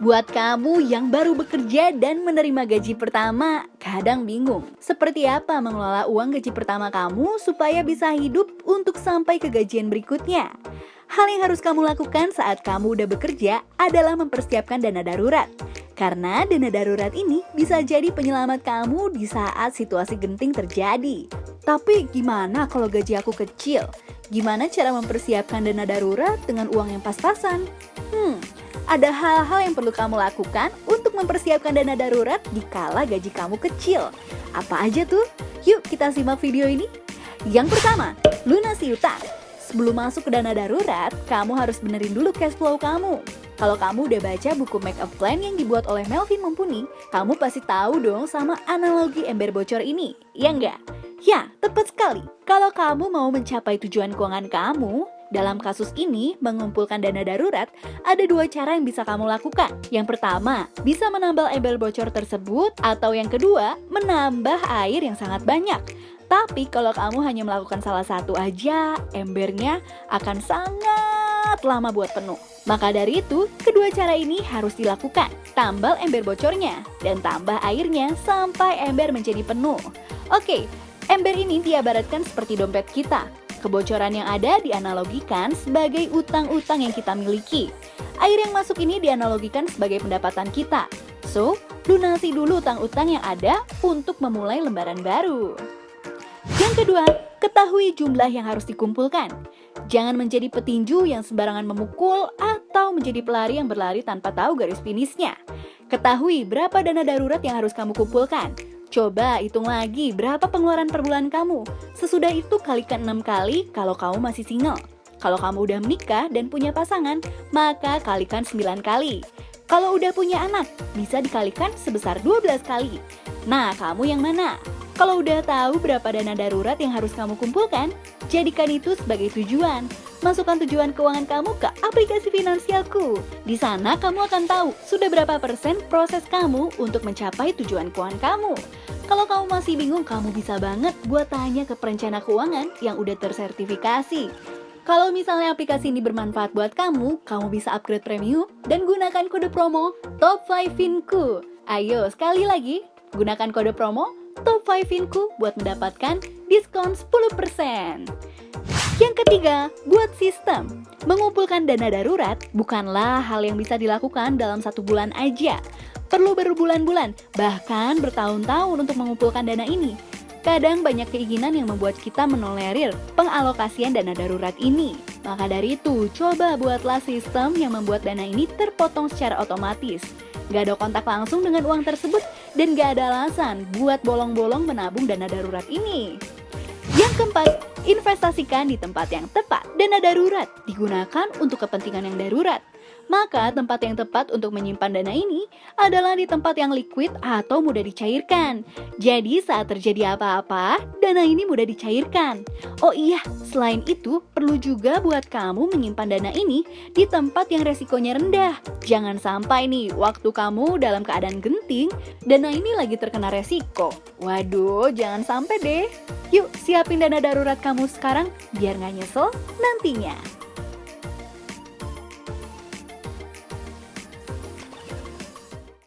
Buat kamu yang baru bekerja dan menerima gaji pertama, kadang bingung seperti apa mengelola uang gaji pertama kamu supaya bisa hidup untuk sampai ke gajian berikutnya. Hal yang harus kamu lakukan saat kamu udah bekerja adalah mempersiapkan dana darurat. Karena dana darurat ini bisa jadi penyelamat kamu di saat situasi genting terjadi. Tapi gimana kalau gaji aku kecil? Gimana cara mempersiapkan dana darurat dengan uang yang pas-pasan? Ada hal-hal yang perlu kamu lakukan untuk mempersiapkan dana darurat dikala gaji kamu kecil. Apa aja tuh? Yuk kita simak video ini. Yang pertama, lunasi utang. Sebelum masuk ke dana darurat, kamu harus benerin dulu cash flow kamu. Kalau kamu udah baca buku Make Up Plan yang dibuat oleh Melvin Mumpuni, kamu pasti tahu dong sama analogi ember bocor ini, ya enggak? Ya, tepat sekali. Kalau kamu mau mencapai tujuan keuangan kamu, dalam kasus ini, mengumpulkan dana darurat, ada dua cara yang bisa kamu lakukan. Yang pertama, bisa menambal ember bocor tersebut, atau yang kedua, menambah air yang sangat banyak. Tapi kalau kamu hanya melakukan salah satu aja, embernya akan sangat lama buat penuh. Maka dari itu, kedua cara ini harus dilakukan. Tambal ember bocornya, dan tambah airnya sampai ember menjadi penuh. Oke, ember ini diibaratkan seperti dompet kita. Kebocoran yang ada dianalogikan sebagai utang-utang yang kita miliki. Air yang masuk ini dianalogikan sebagai pendapatan kita. So, lunasi dulu utang-utang yang ada untuk memulai lembaran baru. Yang kedua, ketahui jumlah yang harus dikumpulkan. Jangan menjadi petinju yang sembarangan memukul atau menjadi pelari yang berlari tanpa tahu garis finishnya. Ketahui berapa dana darurat yang harus kamu kumpulkan. Coba hitung lagi berapa pengeluaran per bulan kamu. Sesudah itu kalikan 6 kali kalau kamu masih single. Kalau kamu udah menikah dan punya pasangan, maka kalikan 9 kali. Kalau udah punya anak, bisa dikalikan sebesar 12 kali. Nah, kamu yang mana? Kalau udah tahu berapa dana darurat yang harus kamu kumpulkan, jadikan itu sebagai tujuan. Masukkan tujuan keuangan kamu ke aplikasi Finansialku. Di sana kamu akan tahu sudah berapa persen proses kamu untuk mencapai tujuan keuangan kamu. Kalau kamu masih bingung, kamu bisa banget buat tanya ke perencana keuangan yang udah tersertifikasi. Kalau misalnya aplikasi ini bermanfaat buat kamu bisa upgrade premium dan gunakan kode promo Top5Finku. Ayo sekali lagi, gunakan kode promo Top5Finku buat mendapatkan diskon 10%. Yang ketiga, buat sistem. Mengumpulkan dana darurat bukanlah hal yang bisa dilakukan dalam 1 bulan aja. Perlu berbulan-bulan, bahkan bertahun-tahun untuk mengumpulkan dana ini. Kadang banyak keinginan yang membuat kita menolerir pengalokasian dana darurat ini. Maka dari itu, coba buatlah sistem yang membuat dana ini terpotong secara otomatis. Gak ada kontak langsung dengan uang tersebut dan gak ada alasan buat bolong-bolong menabung dana darurat ini. Yang keempat, investasikan di tempat yang tepat. Dana darurat digunakan untuk kepentingan yang darurat. Maka tempat yang tepat untuk menyimpan dana ini adalah di tempat yang liquid atau mudah dicairkan. Jadi saat terjadi apa-apa, dana ini mudah dicairkan. Oh iya, selain itu perlu juga buat kamu menyimpan dana ini di tempat yang resikonya rendah. Jangan sampai nih, waktu kamu dalam keadaan genting, dana ini lagi terkena resiko. Waduh, jangan sampai deh. Yuk, siapin dana darurat kamu sekarang biar gak nyesel nantinya.